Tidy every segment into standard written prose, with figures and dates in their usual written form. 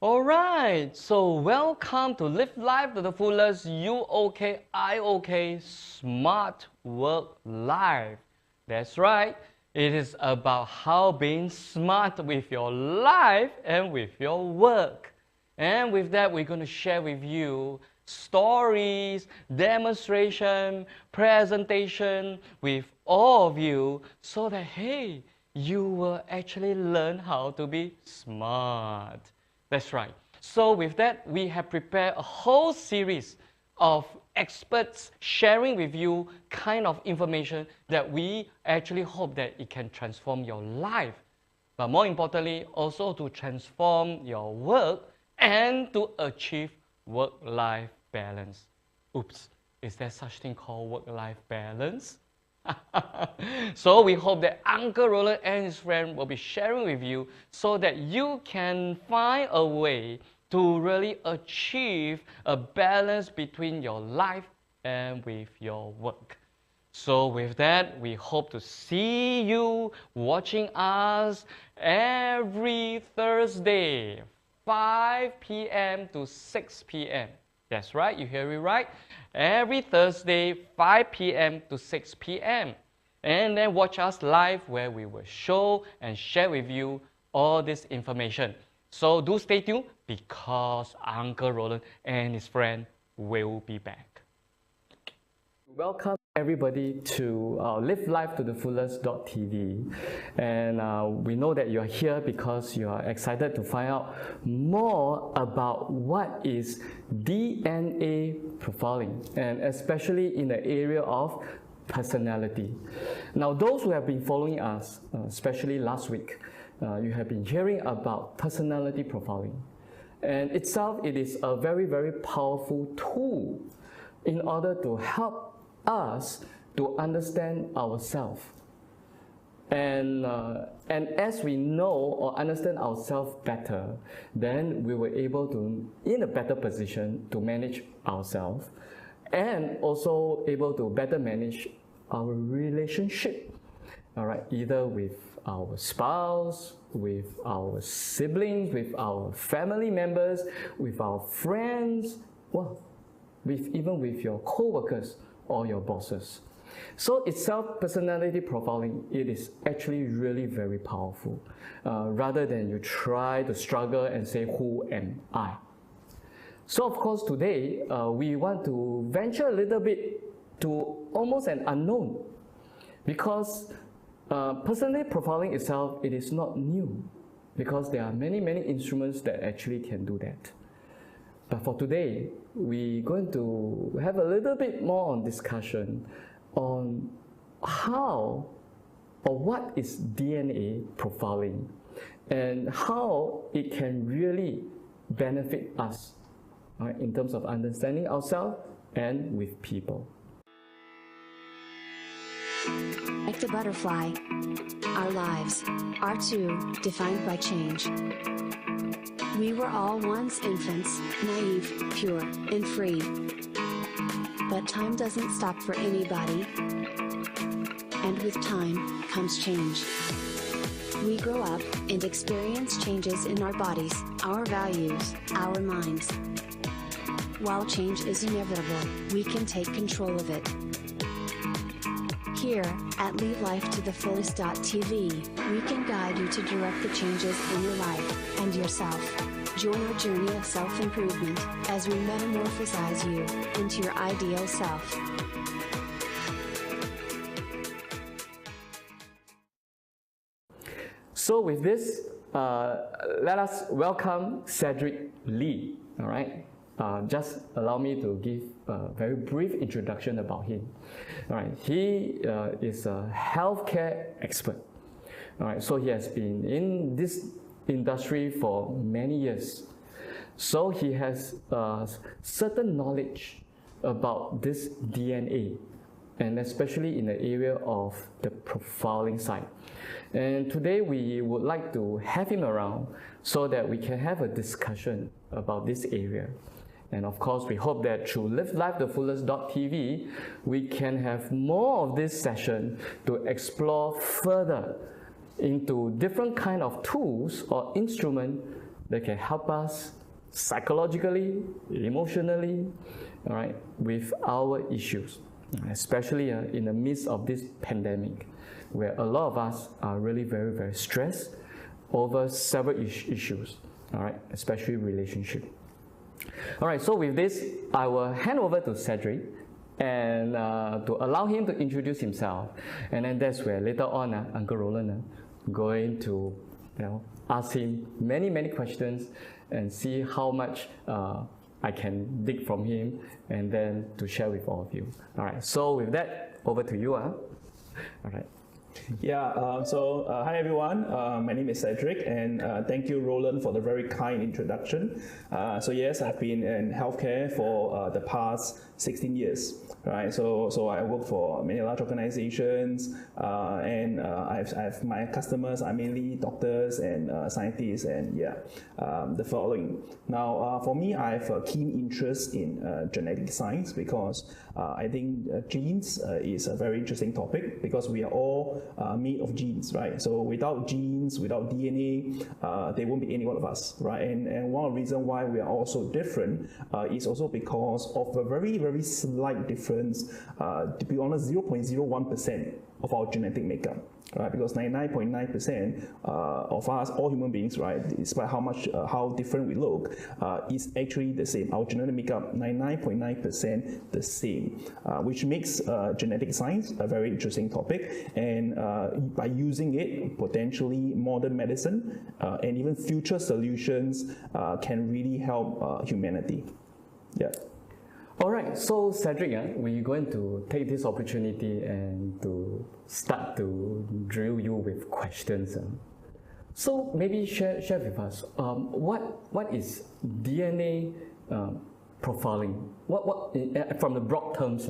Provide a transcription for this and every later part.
Alright, so welcome to Live Life to the Fullest uOk, iOk Smart Work Life. That's right, it is about how being smart with your life and with your work. And with that, we're going to share with you stories, demonstration, presentation with all of you so that, hey, you will actually learn how to be smart. That's right. So with that, we have prepared a whole series of experts sharing with you kind of information that we actually hope that it can transform your life. But more importantly, also to transform your work and to achieve work-life balance. Oops, is there such thing called work-life balance? So we hope that Uncle Roland and his friend will be sharing with you so that you can find a way to really achieve a balance between your life and with your work. So with that, we hope to see you watching us every Thursday, 5 p.m. to 6 p.m. That's right, you hear it right. Every Thursday, 5 p.m. to 6 p.m. And then watch us live where we will show and share with you all this information. So do stay tuned because Uncle Roland and his friend will be back. Welcome everybody to Live Life to the Fullest.tv, and we know that you are here because you are excited to find out more about what is DNA profiling, and especially in the area of personality. Now, those who have been following us, especially last week, you have been hearing about personality profiling, and itself it is a very, very powerful tool in order to help us to understand ourselves. And as we know or understand ourselves better, then we were able to, in a better position to manage ourselves and also able to better manage our relationship, all right, either with our spouse, with our siblings, with our family members, with our friends, well, even with your co-workers or your bosses. So itself, personality profiling, it is actually really very powerful, rather than you try to struggle and say, who am I? So of course today, we want to venture a little bit to almost an unknown, because personality profiling itself, it is not new, because there are many, many instruments that actually can do that. But for today, we're going to have a little bit more on discussion on how or what is DNA profiling and how it can really benefit us, right, in terms of understanding ourselves and with people. Like the butterfly, our lives are too defined by change. We were all once infants, naive, pure, and free. But time doesn't stop for anybody. And with time, comes change. We grow up and experience changes in our bodies, our values, our minds. While change is inevitable, we can take control of it. Here, at Live Life to the Fullest.tv, we can guide you to direct the changes in your life and yourself. Join our journey of self-improvement as we metamorphosize you into your ideal self. So with this, let us welcome Cedric Lee, all right? Just allow me to give a very brief introduction about him. All right, he is a healthcare expert. All right, so he has been in this industry for many years. So he has certain knowledge about this DNA, and especially in the area of the profiling side. And today we would like to have him around so that we can have a discussion about this area. And of course, we hope that through Live Life the Fullest.tv, we can have more of this session to explore further into different kind of tools or instruments that can help us psychologically, emotionally, all right, with our issues, especially in the midst of this pandemic, where a lot of us are really very, very stressed over several issues, all right, especially relationship. All right, so with this, I will hand over to Cedric and to allow him to introduce himself, and then that's where later on Uncle Roland going to ask him many questions and see how much I can dig from him and then to share with all of you. All right, so with that, over to you. All right. Yeah, hi everyone, my name is Cedric, and thank you Roland for the very kind introduction. So yes, I've been in healthcare for the past 16 years, right? So I work for many large organizations, and I've my customers are mainly doctors and scientists, and the following. Now for me, I have a keen interest in genetic science because I think genes is a very interesting topic, because we are all made of genes, right? So without genes, without DNA, there won't be any one of us, right? And one of the reasons why we are all so different is also because of a very slight difference, to be honest, 0.01% of our genetic makeup, right? Because 99.9% of us, all human beings, right, despite how different we look, is actually the same. Our genetic makeup, 99.9% the same, which makes genetic science a very interesting topic. And by using it, potentially modern medicine and even future solutions can really help humanity. Yeah. All right, so Cedric, we're going to take this opportunity and to start to drill you with questions. So maybe share with us, what is DNA profiling? What from the broad terms?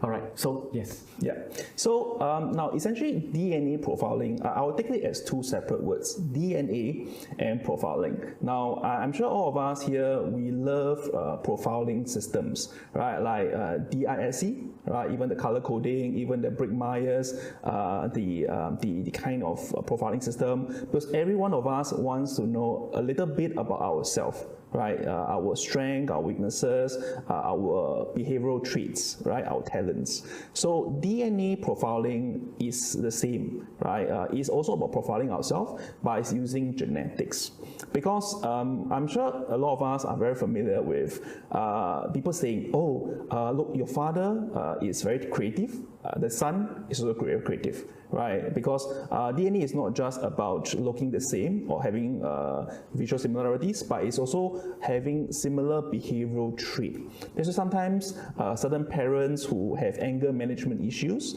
All right, so yes. Yeah, so now essentially DNA profiling, I'll take it as two separate words, DNA and profiling. Now, I'm sure all of us here, we love profiling systems, right? Like DISC, right? Even the color coding, even the Brick Myers, the kind of profiling system, because every one of us wants to know a little bit about ourselves, right? Our strength, our weaknesses, our behavioral traits, right? Our talents. So DNA profiling is the same, right? It's also about profiling ourselves, but it's using genetics. Because I'm sure a lot of us are very familiar with people saying, look, your father is very creative, the son is also very creative, right? Because DNA is not just about looking the same or having visual similarities, but it's also having similar behavioral trait. So sometimes certain parents who have anger management issues,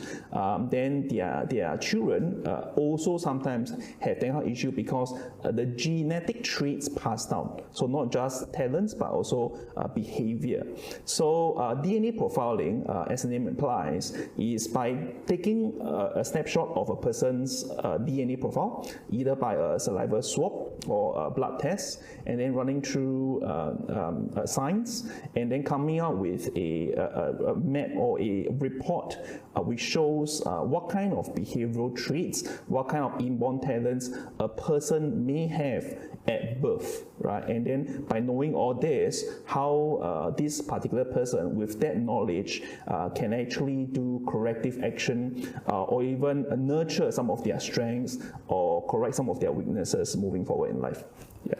then their children also sometimes have that kind of issue because the genetic traits passed down. So not just talents, but also behavior. So DNA profiling, as the name implies, is by taking a snapshot of a person's DNA profile, either by a saliva swab or a blood test, and then running through science, and then coming out with a map or a report which shows what kind of behavioral traits, what kind of inborn talents a person may have at birth, right? And then by knowing all this, how this particular person with that knowledge can actually do corrective action or even nurture some of their strengths or correct some of their weaknesses moving forward in life. Yeah.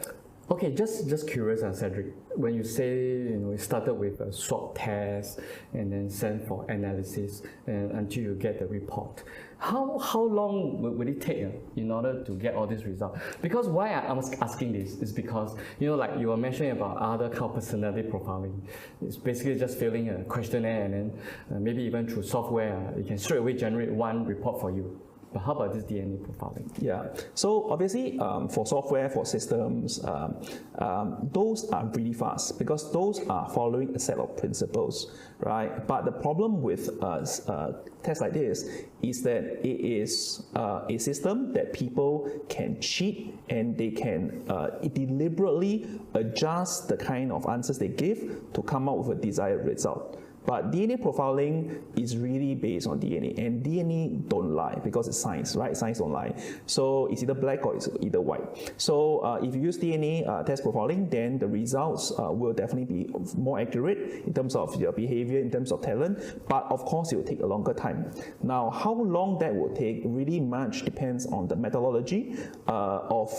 Okay, just curious, Cedric. When you say it started with a swab test and then sent for analysis and until you get the report, how long would it take in order to get all these results? Because why I'm asking this is because like you were mentioning about other kind of personality profiling. It's basically just filling a questionnaire and then maybe even through software it can straight away generate one report for you. But how about this DNA profiling? Yeah, so obviously for software, for systems, those are really fast because those are following a set of principles, right? But the problem with tests like this is that it is a system that people can cheat and they can deliberately adjust the kind of answers they give to come out with a desired result. But DNA profiling is really based on DNA, and DNA don't lie because it's science, right? Science don't lie. So it's either black or it's either white. So if you use DNA test profiling, then the results will definitely be more accurate in terms of your behavior, in terms of talent, but of course it will take a longer time. Now, how long that will take really much depends on the methodology of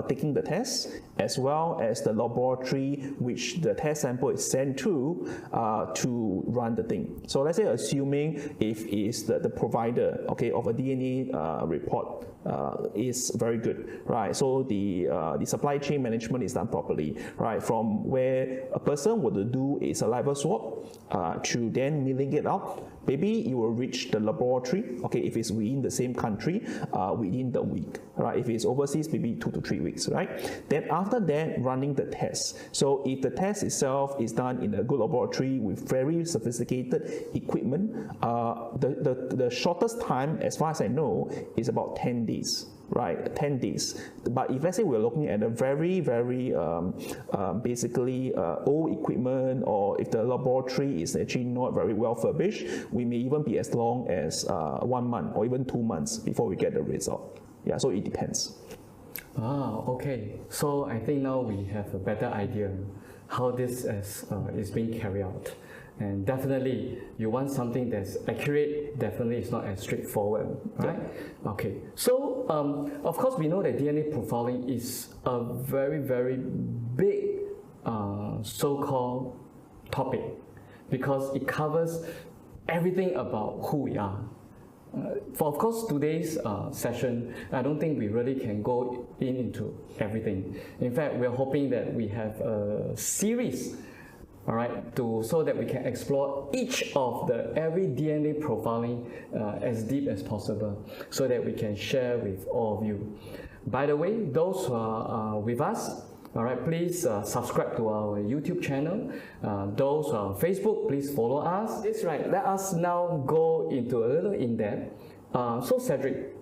taking the test, as well as the laboratory which the test sample is sent to run the thing. So let's say assuming if is the provider, okay, of a DNA report is very good, right? So the supply chain management is done properly, right? From where a person would do a saliva swab to then milling it out, maybe you will reach the laboratory, okay, if it's within the same country, within the week, right? If it's overseas, maybe 2 to 3 weeks, right? Then after that, running the test. So if the test itself is done in a good laboratory with very sophisticated equipment, the shortest time, as far as I know, is about 10 days. Right, 10 days. But if let's say we're looking at a very, very basically old equipment, or if the laboratory is actually not very well furbished, we may even be as long as 1 month or even 2 months before we get the result. Yeah, so it depends. Okay. So I think now we have a better idea how this is being carried out. And definitely, you want something that's accurate, definitely it's not as straightforward, right? Yeah. Okay, so of course we know that DNA profiling is a very, very big so-called topic, because it covers everything about who we are. For of course today's session, I don't think we really can go into everything. In fact, we're hoping that we have a series, all right, so that we can explore each of every DNA profiling as deep as possible, so that we can share with all of you. By the way, those who are with us, all right, please subscribe to our YouTube channel. Those who are on Facebook, please follow us. That's right. Let us now go into a little in depth. So Cedric,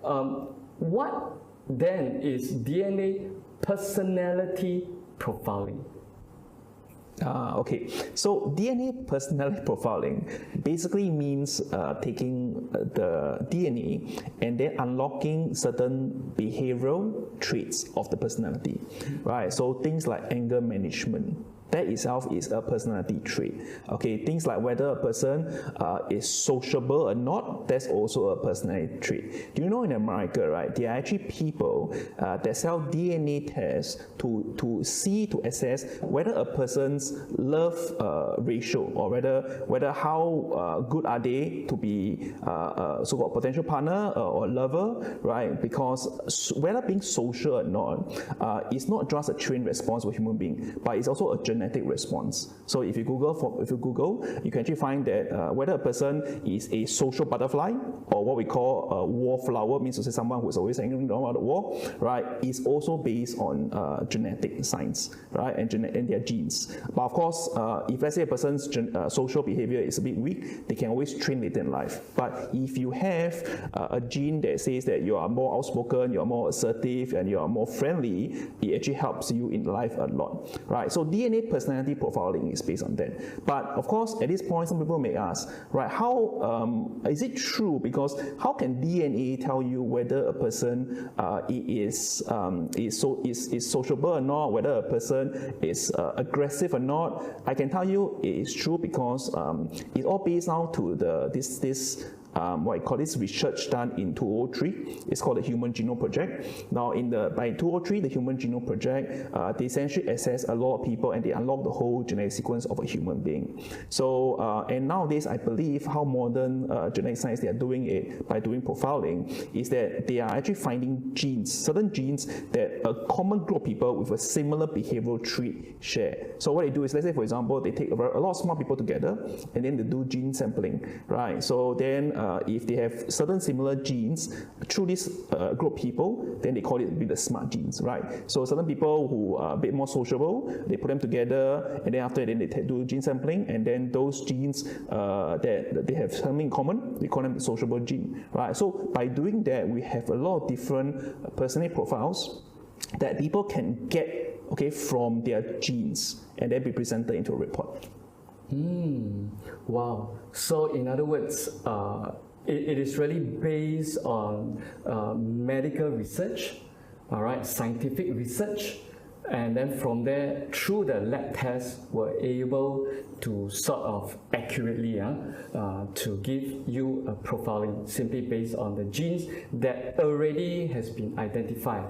what then is DNA personality profiling? Okay, so DNA personality profiling basically means taking the DNA and then unlocking certain behavioral traits of the personality, right? So things like anger management, that itself is a personality trait. Okay, things like whether a person is sociable or not, that's also a personality trait. Do you know in America, right, there are actually people that sell DNA tests to assess whether a person's love ratio, or whether how good are they to be so-called potential partner or lover, right? Because whether being social or not is not just a trained response of a human being, but it's also a genetic response. So if you Google, you can actually find that whether a person is a social butterfly, or what we call a wallflower, means to say someone who's always hanging around the wall, right, is also based on genetic science, right, and their genes. But of course, if let's say a person's social behavior is a bit weak, they can always train later in life. But if you have a gene that says that you are more outspoken, you are more assertive, and you are more friendly, it actually helps you in life a lot, right? So DNA personality profiling is based on that. But of course, at this point, some people may ask, right, how is it true? Because how can DNA tell you whether a person is sociable or not, whether a person is aggressive or not? I can tell you it is true because it's all based now to this what I call this research done in 2003. It's called the Human Genome Project. Now, by 2003, the Human Genome Project, they essentially assess a lot of people and they unlock the whole genetic sequence of a human being. So, and nowadays, I believe how modern genetic science they are doing it by doing profiling is that they are actually finding genes, certain genes that a common group of people with a similar behavioral trait share. So what they do is, let's say for example, they take a lot of smart people together and then they do gene sampling, right? So then if they have certain similar genes through this group of people, then they call it the smart genes, right? So certain people who are a bit more sociable, they put them together, and then after that, they do gene sampling, and then those genes that they have something in common, they call them the sociable gene, right? So by doing that, we have a lot of different personality profiles that people can get, okay, from their genes, and then be presented into a report. Wow. So in other words, it is really based on medical research, all right, scientific research, and then from there, through the lab tests, we're able to sort of accurately to give you a profiling simply based on the genes that already has been identified.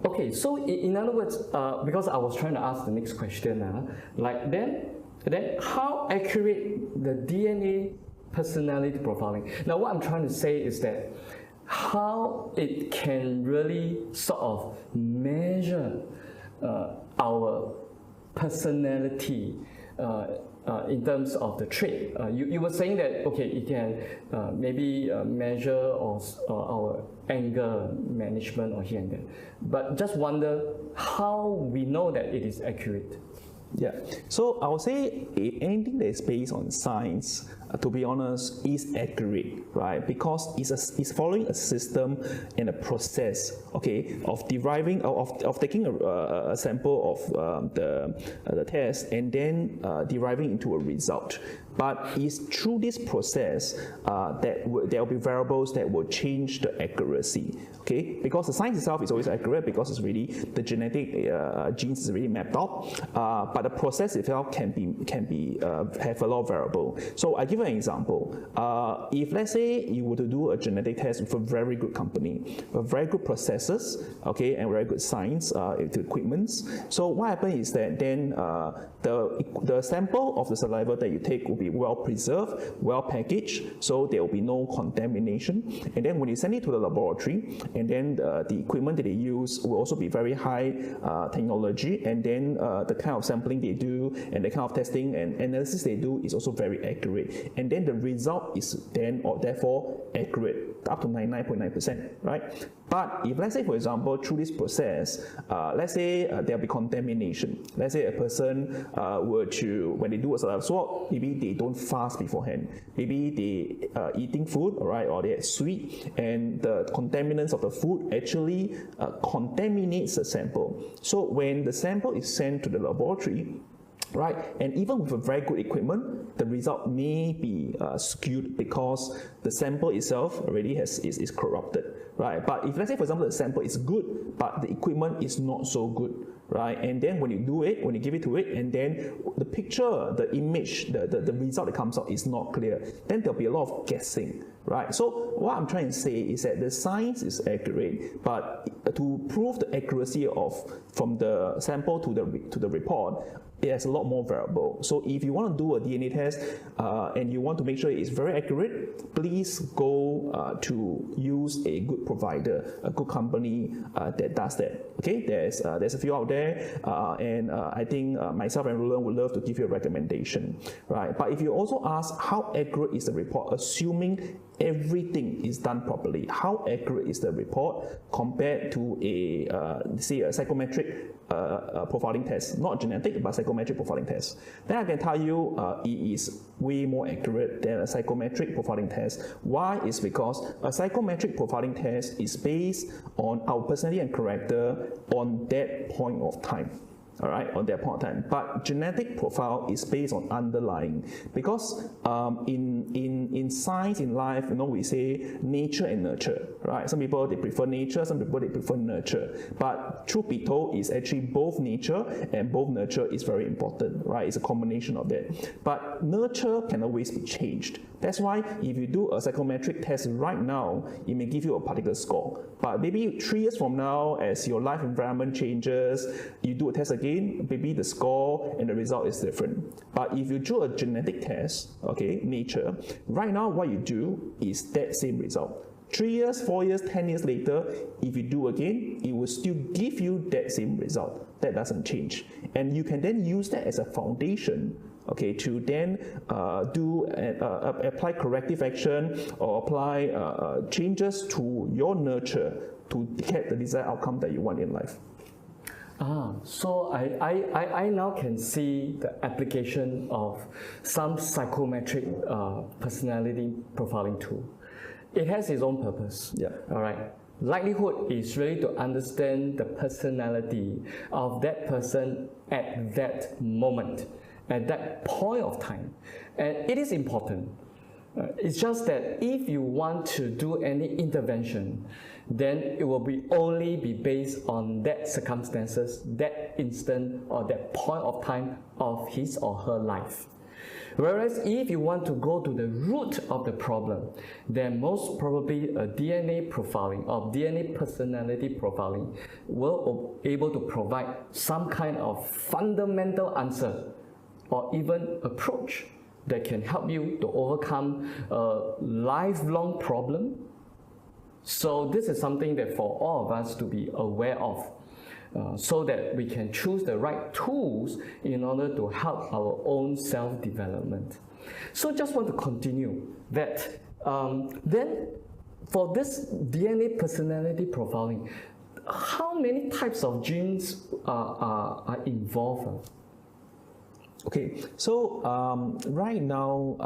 Okay, so in other words, because I was trying to ask the next question, like then how accurate the DNA personality profiling? Now what I'm trying to say is that how it can really sort of measure our personality in terms of the trait. You were saying that, okay, it can maybe measure our anger management or here and there. But just wonder how we know that it is accurate. Yeah, so I would say anything that is based on science, to be honest, is accurate, right? Because it's following a system and a process, okay, of deriving, of taking a sample of the test and then deriving into a result. But it's through this process that there will be variables that will change the accuracy, okay? Because the science itself is always accurate because it's really the genetic genes is really mapped out, but the process itself can be have a lot of variable. So I give you an example. If let's say you were to do a genetic test with a very good company, with very good processes, okay, and very good science equipments. So what happens is that then the sample of the saliva that you take will be well preserved, well packaged, so there will be no contamination. And then when you send it to the laboratory, and then the equipment that they use will also be very high technology, and then the kind of sampling they do and the kind of testing and analysis they do is also very accurate. And then the result is then or therefore accurate up to 99.9%, right? But if let's say, for example, through this process, let's say there'll be contamination. Let's say a person were to, when they do a saliva swab, maybe they don't fast beforehand. Maybe they eating food, all right, or they're sweet, and the contaminants of the food actually contaminates the sample. So when the sample is sent to the laboratory, right, and even with a very good equipment, the result may be skewed because the sample itself already is corrupted, right? But if let's say, for example, the sample is good, but the equipment is not so good, right? And then when you do it, when you give it to it, and then the picture, the image, the result that comes out is not clear, then there'll be a lot of guessing, right? So what I'm trying to say is that the science is accurate, but to prove the accuracy from the sample to the report, it has a lot more variable. So if you want to do a DNA test and you want to make sure it's very accurate, please go to use a good provider, a good company that does that. Okay, there's a few out there, and I think myself and Roland would love to give you a recommendation, right? But if you also ask how accurate is the report, assuming everything is done properly, how accurate is the report compared to say a psychometric profiling test, not genetic but psychometric profiling test, then I can tell you it is way more accurate than a psychometric profiling test. Why? Is because a psychometric profiling test is based on our personality and character on that point of time. All right, on that point of time. But genetic profile is based on underlying, because in science, in life, we say nature and nurture, right? Some people they prefer nature, some people they prefer nurture. But truth be told, is actually both nature and both nurture is very important, right? It's a combination of that. But nurture can always be changed. That's why if you do a psychometric test right now, it may give you a particular score. But maybe 3 years from now, as your life environment changes, you do a test again, maybe the score and the result is different. But if you do a genetic test, okay, nature, right now what you do is that same result. 3 years, 4 years, 10 years later, if you do again, it will still give you that same result. That doesn't change. And you can then use that as a foundation, okay, to then apply corrective action or apply changes to your nurture to get the desired outcome that you want in life. So I now can see the application of some psychometric personality profiling tool. It has its own purpose. Yeah. All right. Likelihood is really to understand the personality of that person at that moment. at that point of time. And it is important. It's just that if you want to do any intervention, then it will only be based on that circumstances, that instant or that point of time of his or her life. Whereas if you want to go to the root of the problem, then most probably a DNA profiling or DNA personality profiling will be able to provide some kind of fundamental answer or even approach that can help you to overcome a lifelong problem. So this is something that for all of us to be aware of, so that we can choose the right tools in order to help our own self-development. So just want to continue that then for this DNA personality profiling, how many types of genes are involved? Okay, so right now,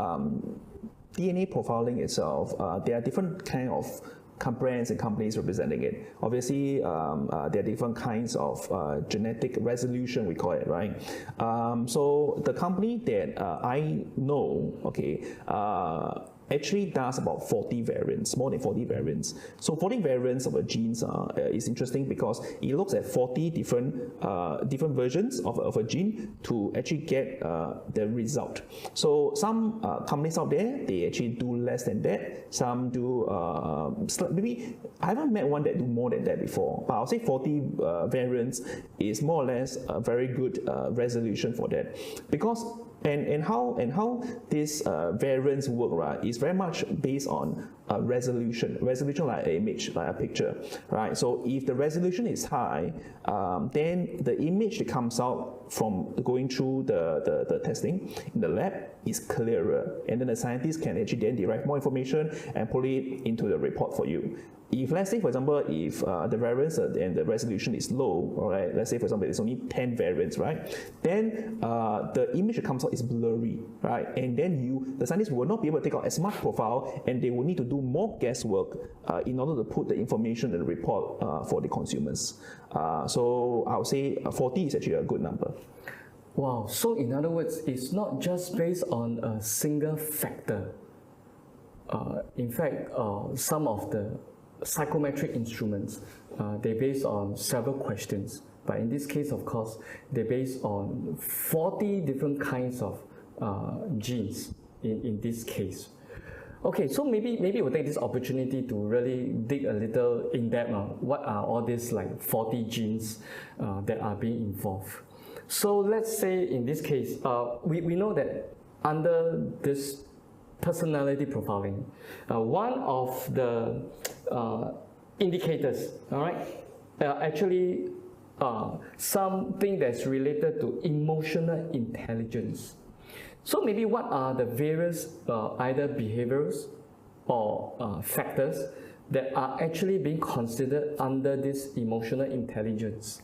DNA profiling itself, there are different kind of brands and companies representing it. Obviously, there are different kinds of genetic resolution, we call it, right? So the company that I know, okay, actually does about 40 variants, more than 40 variants. So 40 variants of a genes is interesting because it looks at 40 different versions of a gene to actually get the result. So some companies out there, they actually do less than that. Some do maybe, I haven't met one that do more than that before, but I'll say 40 variants is more or less a very good resolution for that. Because and how these variants work, right, is very much based on resolution like an image, like a picture, right? So if the resolution is high, then the image that comes out from going through the testing in the lab is clearer, and then the scientists can actually then derive more information and put it into the report for you. If, let's say, for example, if the variance and the resolution is low, all right, let's say, for example, there's only 10 variants, right, then the image that comes out is blurry, right, and then the scientists will not be able to take out as much profile, and they will need to do more guesswork in order to put the information in the report for the consumers. So I would say 40 is actually a good number. Wow, so in other words, it's not just based on a single factor. In fact, some of the psychometric instruments, they based on several questions. But in this case, of course, they're based on 40 different kinds of genes in this case. Okay, so maybe we'll take this opportunity to really dig a little in depth on what are all these like 40 genes that are being involved. So let's say in this case, we know that under this personality profiling, one of the indicators, all right, actually something that's related to emotional intelligence. So maybe what are the various either behaviors or factors that are actually being considered under this emotional intelligence?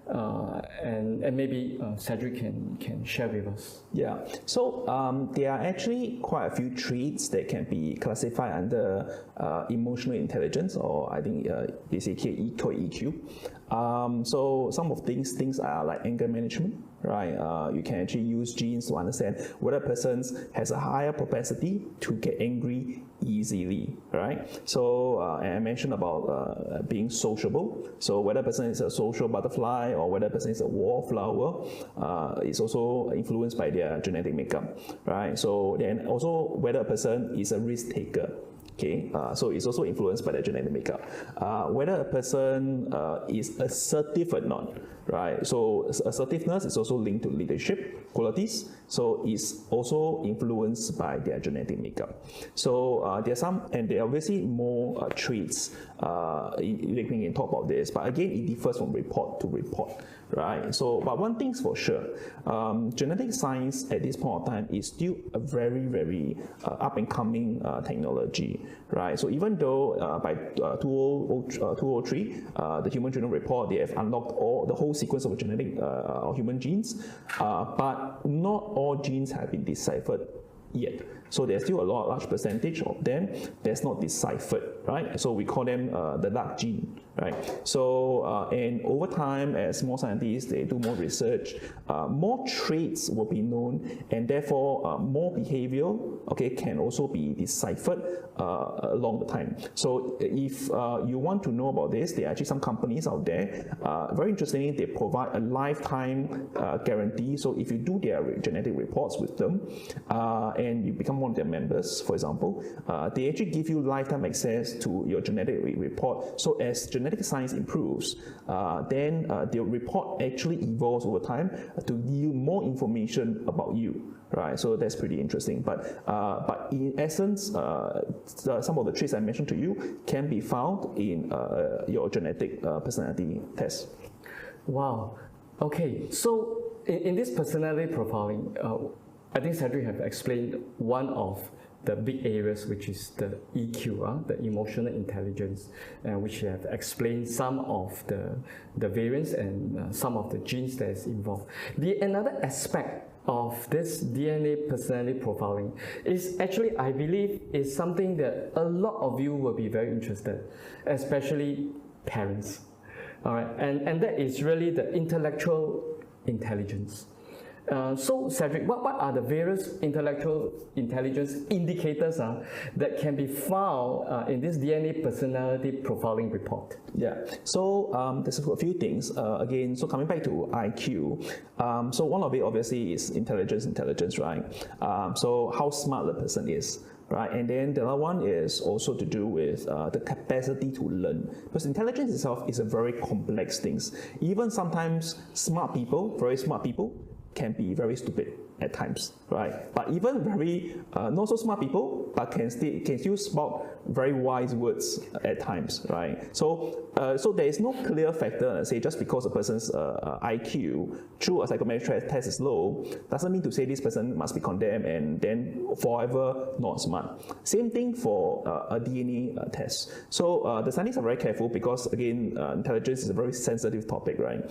And maybe Cedric can share with us. Yeah, so there are actually quite a few traits that can be classified under emotional intelligence, or I think they say called EQ. So some of these things are like anger management, right? You can actually use genes to understand whether a person has a higher propensity to get angry easily, right? So and I mentioned about being sociable. So whether a person is a social butterfly or whether a person is a wallflower is also influenced by their genetic makeup, right? So then also whether a person is a risk taker. Okay, so it's also influenced by the genetic makeup. Whether a person is assertive or not, right? So assertiveness is also linked to leadership qualities. So it's also influenced by their genetic makeup. So there are some, and there are obviously more traits in top of this. But again, it differs from report to report, right? So, but one thing's for sure, genetic science at this point of time is still a very, very up and coming technology, right? So even though by 2003, the Human Genome Report, they have unlocked the whole sequence of genetic human genes, but not all genes have been deciphered yet. So there's still a large percentage of them that's not deciphered, right? So we call them the dark gene, right? So, and over time, as more scientists, they do more research, more traits will be known, and therefore more behavior, okay, can also be deciphered along the time. So if you want to know about this, there are actually some companies out there, very interestingly, they provide a lifetime guarantee. So if you do their genetic reports with them, and you become one of their members, for example, they actually give you lifetime access to your genetic report. So as genetic science improves, then the report actually evolves over time to give you more information about you. Right, so that's pretty interesting. But in essence, some of the traits I mentioned to you can be found in your genetic personality test. Wow. Okay, so in this personality profiling, I think Cedric have explained one of the big areas, which is the EQ, the emotional intelligence, which you have explained some of the variants and some of the genes that is involved. Another aspect of this DNA personality profiling is actually, I believe, is something that a lot of you will be very interested, especially parents. All right, and that is really the intellectual intelligence. So Cedric, what are the various intellectual intelligence indicators that can be found in this DNA personality profiling report? Yeah, so there's a few things. Again, so coming back to IQ, so one of it obviously is intelligence, right? So how smart the person is. Right, and then the other one is also to do with the capacity to learn, because intelligence itself is a very complex thing. Even sometimes smart people, very smart people, can be very stupid at times, right? But even very not so smart people, but can still spout very wise words at times, right? So so there is no clear factor, say just because a person's IQ through a psychometric test is low, doesn't mean to say this person must be condemned and then forever not smart. Same thing for a DNA test. So the scientists are very careful because again, intelligence is a very sensitive topic, right?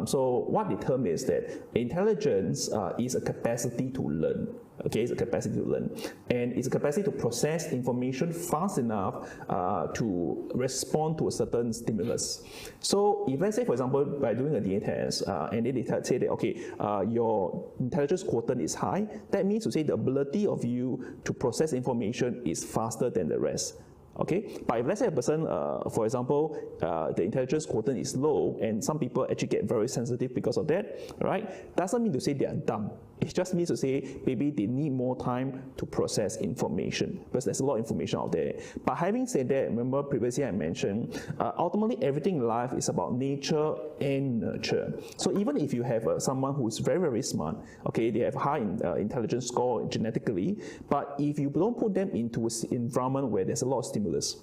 So what they term is that intelligence is a capacity to learn. Okay, it's a capacity to learn, and it's a capacity to process information fast enough to respond to a certain stimulus. So if let's say, for example, by doing a DNA test, and they say that, okay, your intelligence quotient is high, that means to say the ability of you to process information is faster than the rest. Okay, but if let's say a person, for example, the intelligence quotient is low, and some people actually get very sensitive because of that, right? Doesn't mean to say they are dumb. It just means to say maybe they need more time to process information because there's a lot of information out there. But having said that, remember previously I mentioned, ultimately everything in life is about nature and nurture. So even if you have someone who's very, very smart, okay, they have high intelligence score genetically, but if you don't put them into an environment where there's a lot of stimulus,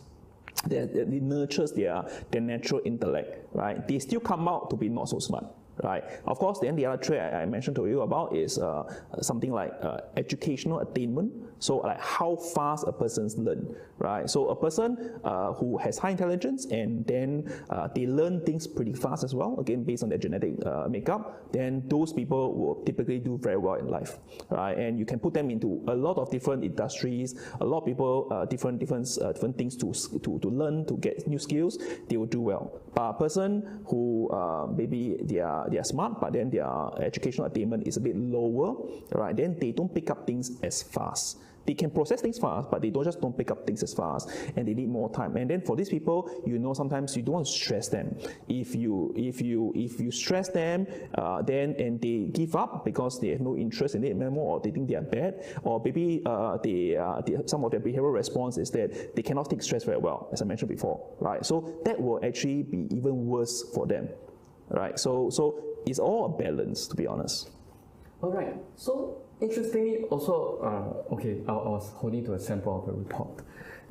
that nurtures their natural intellect, right? They still come out to be not so smart. Right. Of course, then the other trait I mentioned to you about is something like educational attainment. So like how fast a person's learn, right? So a person who has high intelligence and then they learn things pretty fast as well, again based on their genetic makeup, then those people will typically do very well in life, right? And you can put them into a lot of different industries, a lot of people different things to learn, to get new skills, they will do well. But a person who maybe they are smart, but then their educational attainment is a bit lower, right? Then they don't pick up things as fast. They can process things fast, but they don't pick up things as fast, and they need more time. And then for these people, sometimes you don't want to stress them. If you stress them, then and they give up because they have no interest in it anymore, or they think they are bad, or maybe some of their behavioral response is that they cannot take stress very well, as I mentioned before, right? So that will actually be even worse for them, right? So it's all a balance, to be honest. All right. So interestingly, also, okay, I was holding to a sample of a report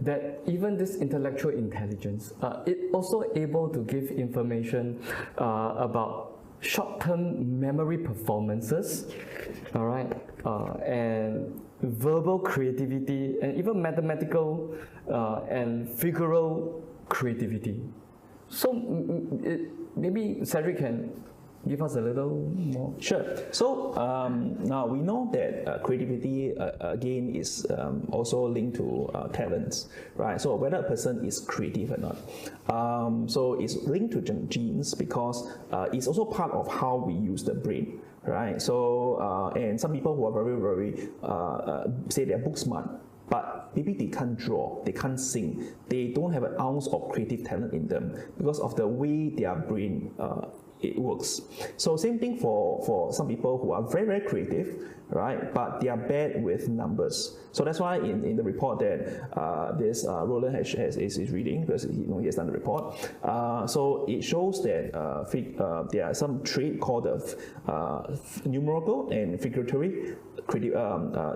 that even this intellectual intelligence, it also able to give information about short-term memory performances, all right, and verbal creativity, and even mathematical and figural creativity. So maybe Cedric can give us a little more? Sure. So now we know that creativity again is also linked to talents, right? So whether a person is creative or not. So it's linked to genes because it's also part of how we use the brain. Right, so and some people who are very say they're book smart, but maybe they can't draw, they can't sing, they don't have an ounce of creative talent in them because of the way their brain it works. So same thing for some people who are very creative, right? But they are bad with numbers. So that's why in the report that this Roland is reading, because he has done the report. So it shows that there are some trait called numerical and figurative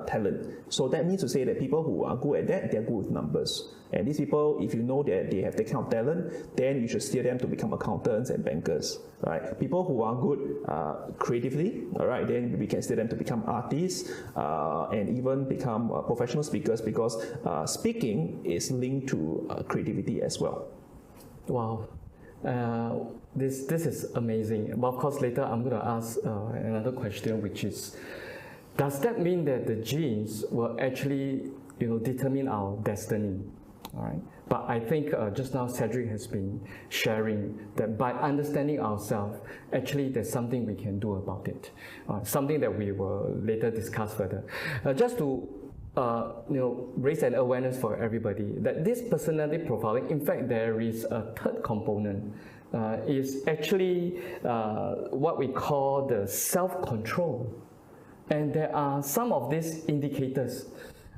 talent. So that means to say that people who are good at that, they're good with numbers. And these people, if you know that they have that kind of talent, then you should steer them to become accountants and bankers, right? People who are good creatively, all right, then we can steer them to become artists and even become professional speakers because speaking is linked to creativity as well. Wow. This is amazing. But of course, later I'm going to ask another question, which is, does that mean that the genes will actually, determine our destiny? All right. But I think just now Cedric has been sharing that by understanding ourselves, actually there's something we can do about it. Something that we will later discuss further. Just to raise an awareness for everybody that this personality profiling, in fact, there is a third component. Is actually what we call the self-control. And there are some of these indicators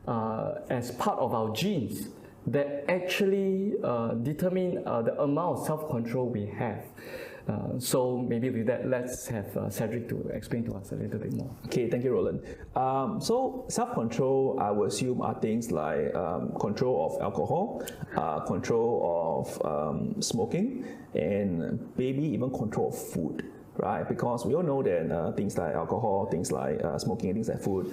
as part of our genes that actually determine the amount of self-control we have. So maybe with that, let's have Cedric to explain to us a little bit more. Okay, thank you, Roland. So self-control, I would assume, are things like control of alcohol, control of smoking, and maybe even control of food. Right, because we all know that things like alcohol, things like smoking, and things like food,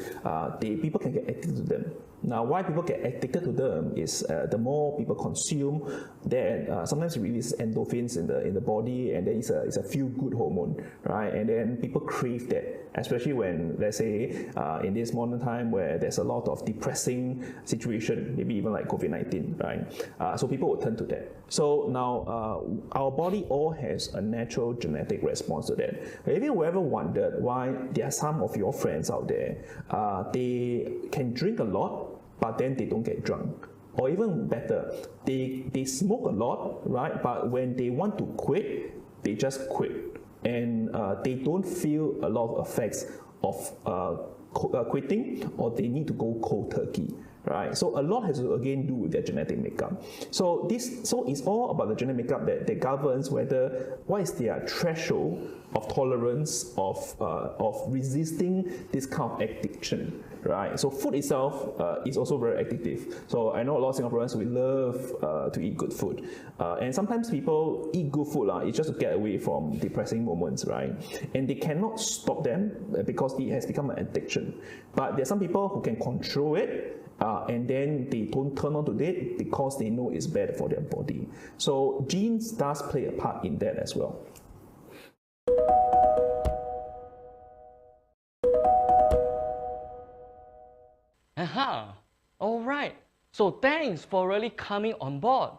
people can get addicted to them. Now, why people get addicted to them is the more people consume, then sometimes it releases endorphins in the body, and then it's a feel-good hormone, right? And then people crave that, especially when, let's say, in this modern time where there's a lot of depressing situation, maybe even like COVID-19, right? So people will turn to that. So now our body all has a natural genetic response to that. Have you ever wondered why there are some of your friends out there, they can drink a lot, but then they don't get drunk? Or even better, they smoke a lot, right? But when they want to quit, they just quit. And they don't feel a lot of effects of quitting, or they need to go cold turkey. Right, so a lot has to again do with their genetic makeup. So it's all about the genetic makeup that governs what is their threshold of tolerance of resisting this kind of addiction. Right, so food itself is also very addictive. So I know a lot of Singaporeans, we love to eat good food, and sometimes people eat good food it's just to get away from depressing moments, right? And they cannot stop them because it has become an addiction. But there are some people who can control it. And then they don't turn on to it because they know it's bad for their body. So genes does play a part in that as well. All right. So thanks for really coming on board.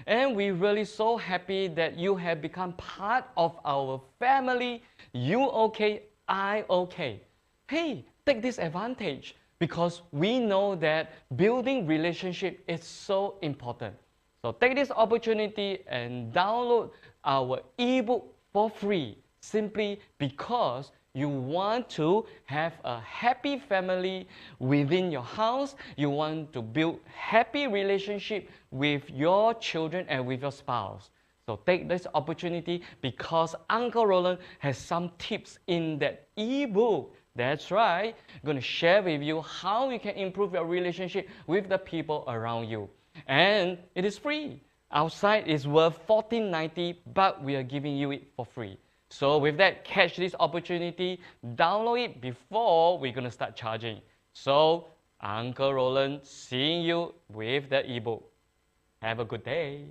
And we're really so happy that you have become part of our family, uOk, iOk. Hey, take this advantage. Because we know that building relationship is so important. So take this opportunity and download our ebook for free, simply because you want to have a happy family within your house. You want to build happy relationship with your children and with your spouse. So take this opportunity because Uncle Roland has some tips in that ebook. That's right. I'm going to share with you how you can improve your relationship with the people around you. And it is free. Outside is worth $14.90, but we are giving you it for free. So with that, catch this opportunity, download it before we're going to start charging. So Uncle Roland seeing you with the ebook. Have a good day.